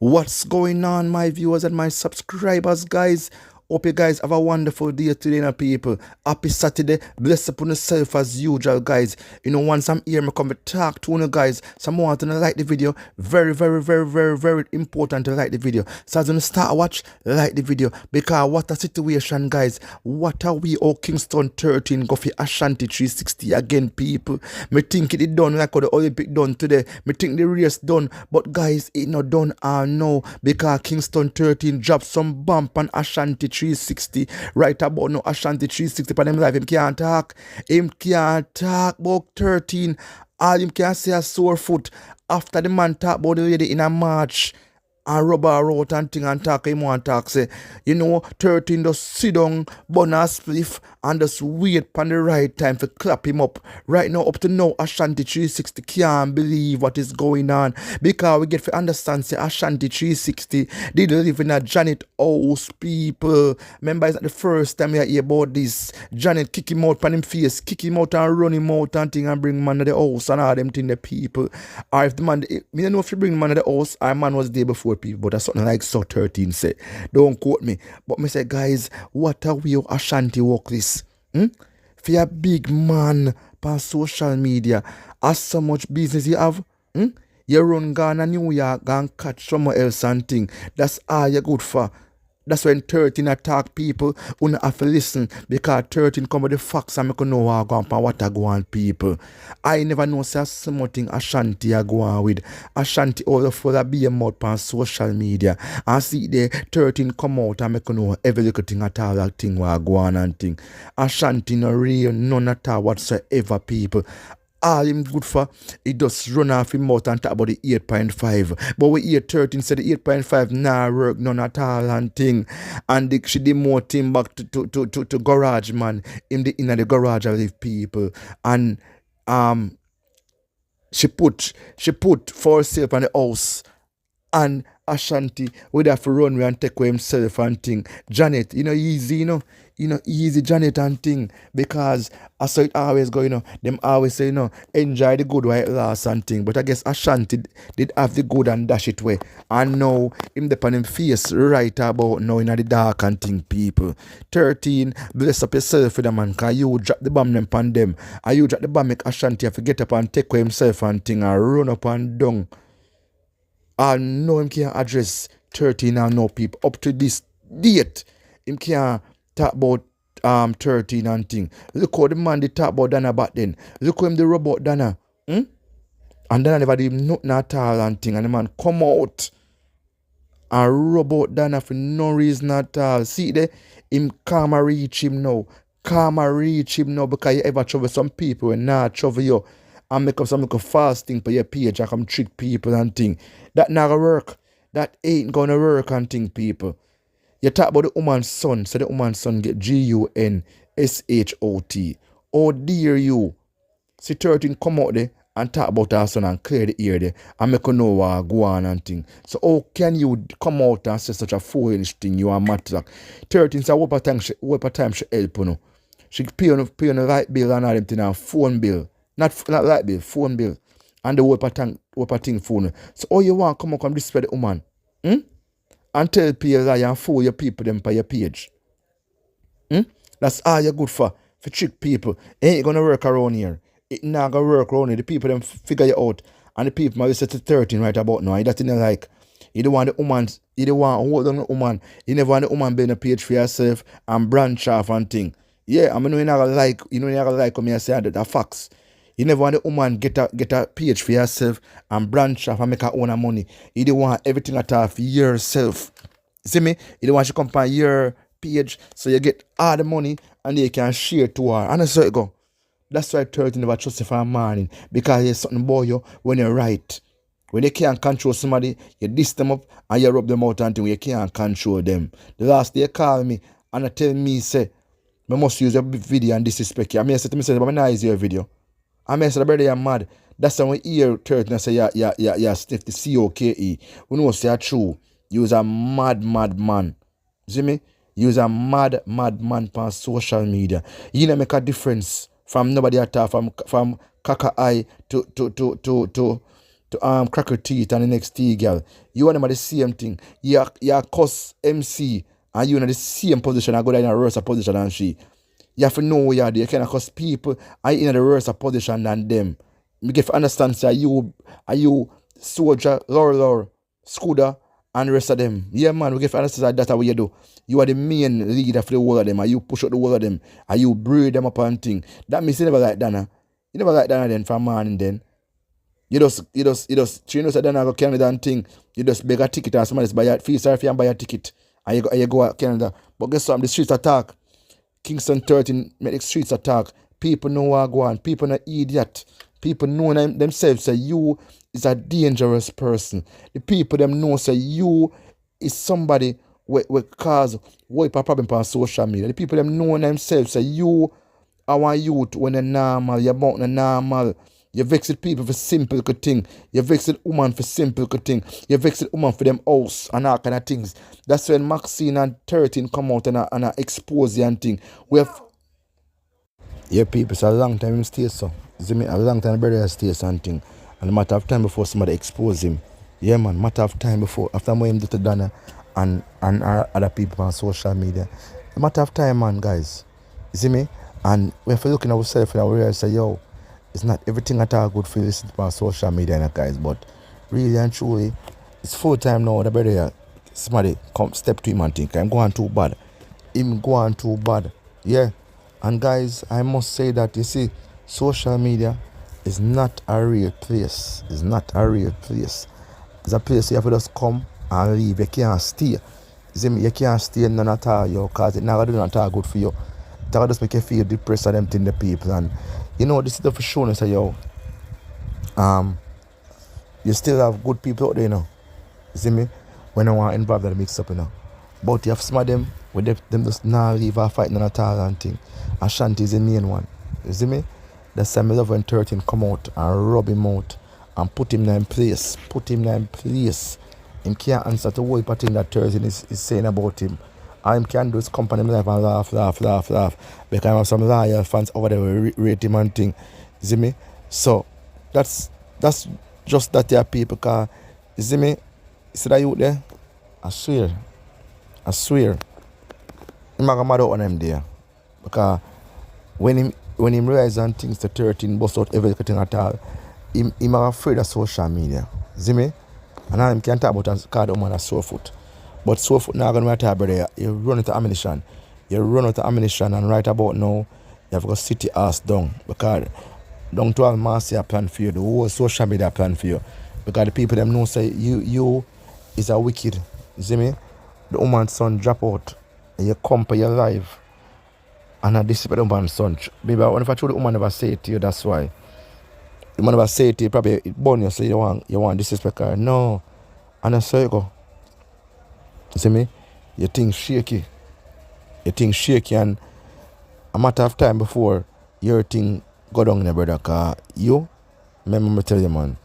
What's going on, my viewers and my subscribers, guys? Hope you guys have a wonderful day today, now, people. Happy Saturday. Bless upon yourself as usual, guys. Once I'm here, I come to talk to you guys. Some want to like the video. Very important to like the video. So as you start watch, like the video. Because what a situation, guys. What are we, Kingston 13, go for Ashanti 360 again, people. Me think it done like how the Olympic done today. Me think the race done. But guys, it not done no. Because Kingston 13 dropped some bump on Ashanti 360. Right about now, Ashanti 360 for them live. Him can't talk. Him can't talk about 13. All him can say a sore foot. After the man talk about the lady in a march and rub her out and thing and talk, him want talk say, 13 just sit down, burn a spliff and just wait for the right time to clap him up. Right now, up to now, Ashanti 360 can't believe what is going on. Because we get to understand, say, Ashanti 360 did live in a Janet house, people. Remember, it's not the first time we hear about this. Janet kick him out on him face, kick him out and run him out and thing and bring man to the house and all them thing, the people. Or if the man, me don't know if you bring man to the house, our man was there before, people, but that's something like so 13 say. Don't quote me. But me say, guys, what are we Ashanti walk this? For a big man on social media, as so much business you have, you run Ghana, New York, and catch somewhere else and thing. That's all you're good for. That's when 13 attack people who don't have to listen, because 13 come with the facts and make you know what I go on, people. I never know say something Ashanti I go on with. Ashanti all the for be a mouth on social media. And see the 13 come out and make you know every little thing at all that thing what I go on and thing. Ashanti no real, none at all whatsoever, people. All him good for, he just run off him mouth and talk about the 8.5. But we hear 13 said the 8.5 nah work none at all and thing. And she demote him back to garage, man. In the garage of the people. And she put for herself on the house. And Ashanti would have to run away and take away himself and thing. Janet, easy, easy Janet and thing. Because I saw it always go, them always say, enjoy the good while it lasts and thing. But I guess Ashanti did have the good and dash it way. And now, him depend him face right about now in the dark and thing, people. 13, bless up yourself with the man, because you drop the bomb them upon them. And you drop the bomb make Ashanti have to get up and take away himself and thing and run up and down. I know him can't address 13 and no people. Up to this date, him can't talk about 13 and thing. Look how the man they talk about Dana back then. Look how him they rub out Dana. And Dana never did nothing at all and thing. And the man come out and rub out Dana for no reason at all. See there, him karma reach him now. Karma reach him now because you ever trouble some people and not trouble you. And make up some like a false thing for your page and come trick people and thing. That not gonna work. That ain't gonna work and thing, people. You talk about the woman's son, so the woman's son get GUNSHOT. Oh dear you. See 13 come out there and talk about her son and clear the ear there and make you know what go on and thing. So how can you come out and say such a foolish thing? You are matter. 13 say what time she help you know. She pay on the light bill and all them thing and phone bill. Not light bill, phone bill. And the whole thing phone. So all you want come display the woman. And tell people lie and fool your people them by your page. That's all you're good for trick people. It ain't gonna work around here. It not gonna work around here. The people them figure you out. And the people might set to 13 right about now. That's in like you don't want the woman, you don't want to hold on the woman. You never want the woman being a page for yourself and branch off and thing. Yeah, I mean you're not gonna like, you're not gonna like when I say that facts. You never want the woman get a page for yourself and branch off and make her own money. You don't want everything at all for yourself. See me? You don't want to come on your page so you get all the money and you can share to her. And that's how it go. That's why 13 never trust you for a morning. Because there's something about you when you're right. When you can't control somebody, you diss them up and you rub them out until you can't control them. The last day you call me and you tell me, say, I must use your video and disrespect you. I mean, I said to me, but I'm not use your video. I mean, so the brother, you're mad. That's when we hear 13 and say, yeah, stiff the COKE. We know say true. You was a mad man. See me? You was a mad man on social media. You don't make a difference from nobody at all, from Kaka Eye to to crack your teeth and the next tea girl. You and them are the same thing. You cuss MC and you in the same position and go down in a worse position than she. You have to know where you are there. You cannot cause people are in a worse position than them. You get to understand, say, are you soldier, Laura, Scooter, and the rest of them. Yeah, man, we get to understand that's what you do. You are the main leader for the whole of them, and you push out the whole of them, and you breed them up and thing. That means you never like Dana. You never like Dana then from morning then. You just, you know, say Dana go Canada and thing. You just beg a ticket and somebody just buy a, feel sorry if you buy a ticket, and you go to Canada. But guess what? The streets attack. Kingston 13 make the streets attack. People know what go on. People are idiot. People know themselves say you is a dangerous person. The people them know say you is somebody will cause wipe a problem on social media. The people them know themselves say you our youth when they're normal, you're about the normal. You vex with people for simple good thing. You vex with woman for simple good thing. You vex with woman for them house and all kind of things. That's when Maxine and 13 come out and expose you and thing. We have people, it's a long time him stay so. See me, a long time the brother stay something. And a matter of time before somebody expose him. Yeah man, matter of time before after what him do to Dana and other people on social media. A matter of time man guys. You see me? And we have to look in ourselves and we realize say yo, it's not everything at all good for you to listen on social media guys, but really and truly it's full time now the brother somebody come step to him and think I'm going too bad. Him going too bad. Yeah. And guys, I must say that you see, social media is not a real place. It's not a real place. It's a place you have to just come and leave. You can't stay. You see me? You can't stay none at all, yo, because it's not going to do nothing good for you. It's going to just make you feel depressed and them thing the people. And you know, this is the for sure, say, yo, you still have good people out there, you know. You see me? When I want to involve that mix up, you know. But you have some of them where them just not leave or fight none at all and thing. Ashanti is the main one. You see me? That's why I love when 13 come out and rub him out and put him in place. Put him in place. Him can't answer to what thing that 13 is saying about him. All him can do is come on him life and laugh. Because I have some loyal fans over there who rate him and thing. You see me? So that's just that there people, because you see me? You see that youth there? I swear. I'm not mad out on him there. Because when him realize and things to 13 bust out everything at all, him are afraid of social media. See me? And now him can't talk about card woman as sore foot. But sore foot not gonna matter, brother. You run out of ammunition. And right about now, you have to go sit your ass down. Because down to all mass plan for you, the whole social media plan for you. Because the people them know say you is a wicked. You see me? The woman's son drop out and you come for your life. And I disrespect the woman's son. Maybe if I told the woman never say it to you, that's why. The woman never say it to you, probably it burn you, so you want disrespect her. No. And that's how you go. You see me? Your thing shaky. And a matter of time before your thing go down, brother. Because you, remember me tell you, man.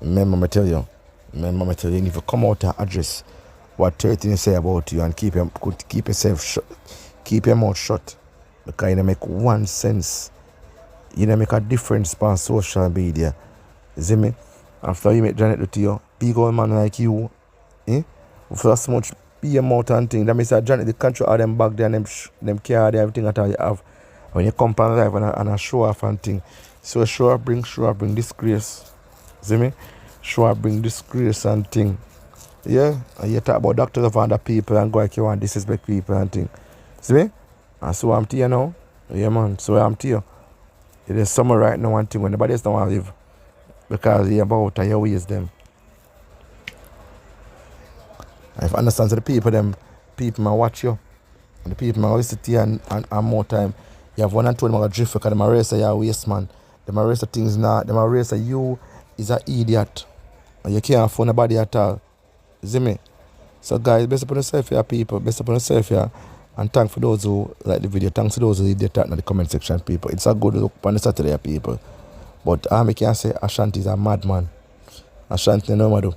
Remember me tell you, you need to come out and address what 13 say about you and keep yourself shut. Keep your mouth shut. Because you don't make one sense. You don't make a difference on social media. You see me? After you make Janet do to you, big old man like you, for so much be your mouth and thing. That means that Janet, the control all them back there and them care everything that you have. When you come on live and a show off and thing. So show up bring disgrace. See me? Show up bring disgrace and thing. Yeah? And you talk about doctors of other people and go like you want disrespect people and thing. See me? And so I'm to you now. Yeah man, so I'm to you. It is summer right now and thing when nobody else don't want to live. Because you're about and you waste them. And if you understand so the people might watch you. And the people might listen to you and more time. You have 1 and 2 of them are drift because they might race you're a waste man. They might race things not. They might race you is an idiot. And you can't afford nobody at all. You see me? So guys, best upon yourself here people. Best upon yourself here. And thanks for those who like the video. Thanks to those who leave their chat in the comment section, people. It's a good look on the Saturday, people. But I can say Ashanti is a madman. Ashanti no matter.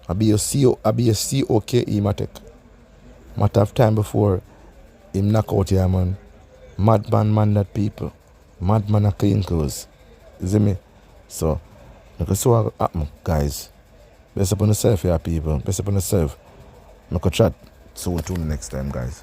I be a COKE matic. Matter of time before him knock out here, man. Madman man that people. Madman a clean clothes. You see me? So Make us see what happen, guys. Best upon yourself, yeah, people. Best upon yourself. Make a chat soon to next time, guys.